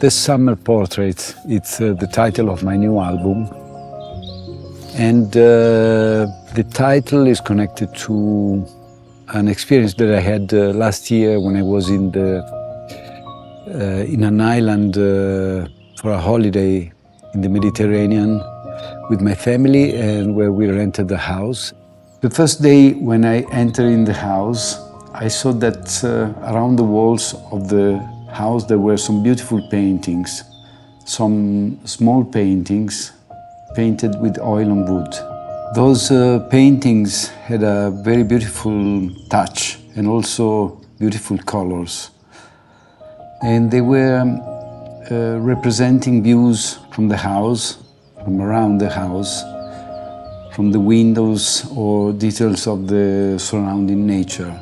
The Summer Portrait, it's the title of my new album. And the title is connected to an experience that I had last year when I was in an island for a holiday in the Mediterranean with my family, and where we rented a house. The first day when I entered in the house, I saw that around the walls of the house there were some beautiful paintings, some small paintings painted with oil on wood. Those paintings had a very beautiful touch and also beautiful colors. And they were representing views from the house, from around the house, from the windows or details of the surrounding nature.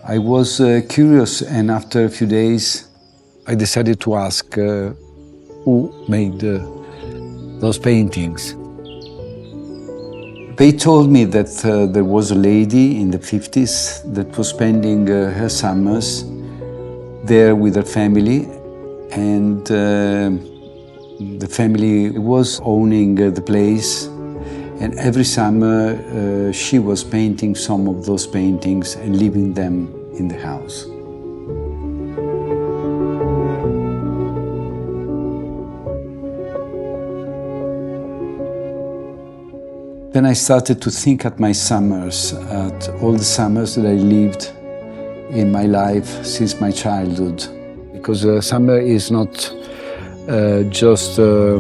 I was curious, and after a few days I decided to ask who made those paintings. They told me that there was a lady in the 50s that was spending her summers there with her family, and the family was owning the place, and every summer she was painting some of those paintings and leaving them in the house. Then I started to think at my summers, at all the summers that I lived in my life since my childhood. Because summer is not just a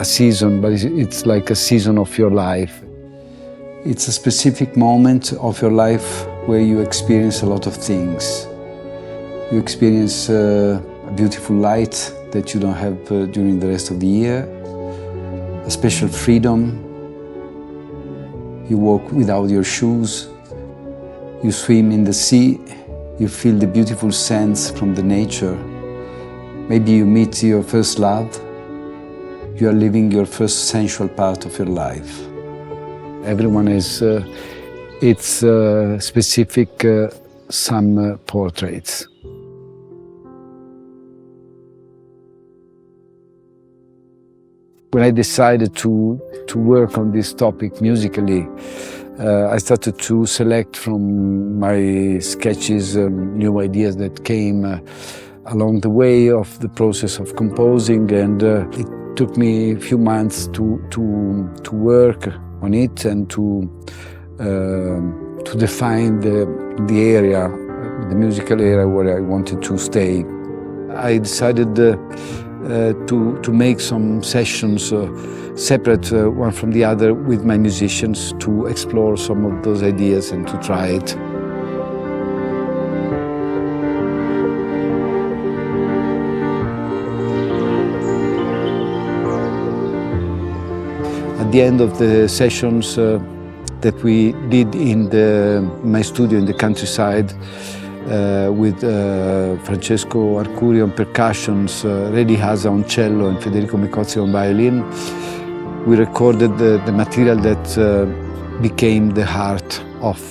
season, but it's like a season of your life. It's a specific moment of your life where you experience a lot of things. You experience a beautiful light that you don't have during the rest of the year, a special freedom. You walk without your shoes, you swim in the sea, you feel the beautiful scents from the nature. Maybe you meet your first love, you are living your first sensual part of your life. Everyone has its specific summer portraits. When I decided to work on this topic musically, I started to select from my sketches new ideas that came along the way of the process of composing, and it took me a few months to work on it and to define the area, the musical area where I wanted to stay. I decided to make some sessions separate one from the other with my musicians to explore some of those ideas and to try it. At the end of the sessions that we did in my studio in the countryside, with Francesco Arcuri on percussions, Redi Hasa on cello and Federico Micozzi on violin, we recorded the material that became the heart of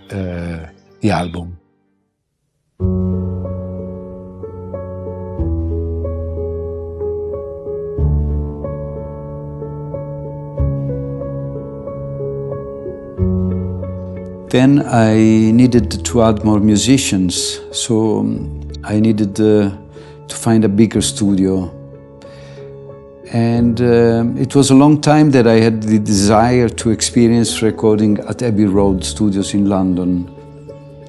the album. Then I needed to add more musicians, so I needed to find a bigger studio. And it was a long time that I had the desire to experience recording at Abbey Road Studios in London,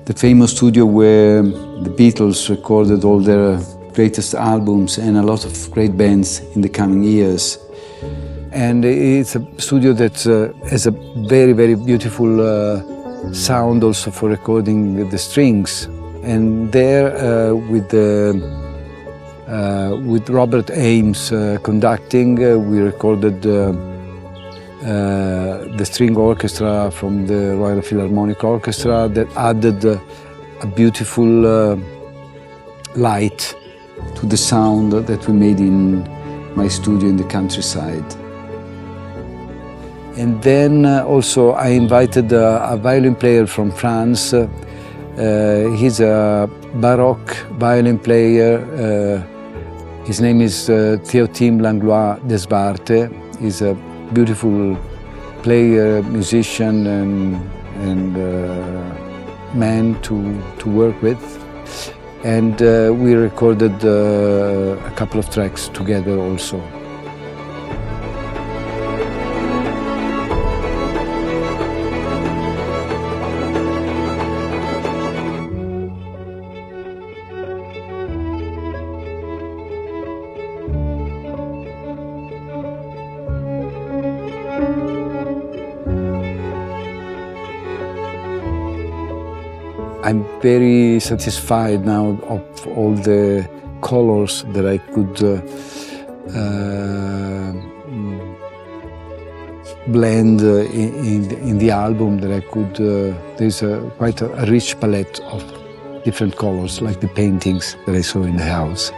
the famous studio where the Beatles recorded all their greatest albums and a lot of great bands in the coming years. And it's a studio that has a very, very beautiful sound also for recording the strings. And there with Robert Ames conducting, we recorded the string orchestra from the Royal Philharmonic Orchestra that added a beautiful light to the sound that we made in my studio in the countryside. And then also I invited a violin player from France. He's a Baroque violin player. His name is Théotime Langlois Desbartes. He's a beautiful player, musician, and man to work with. And we recorded a couple of tracks together also. I'm very satisfied now of all the colors that I could blend in the album. That I could. There's quite a rich palette of different colors, like the paintings that I saw in the house.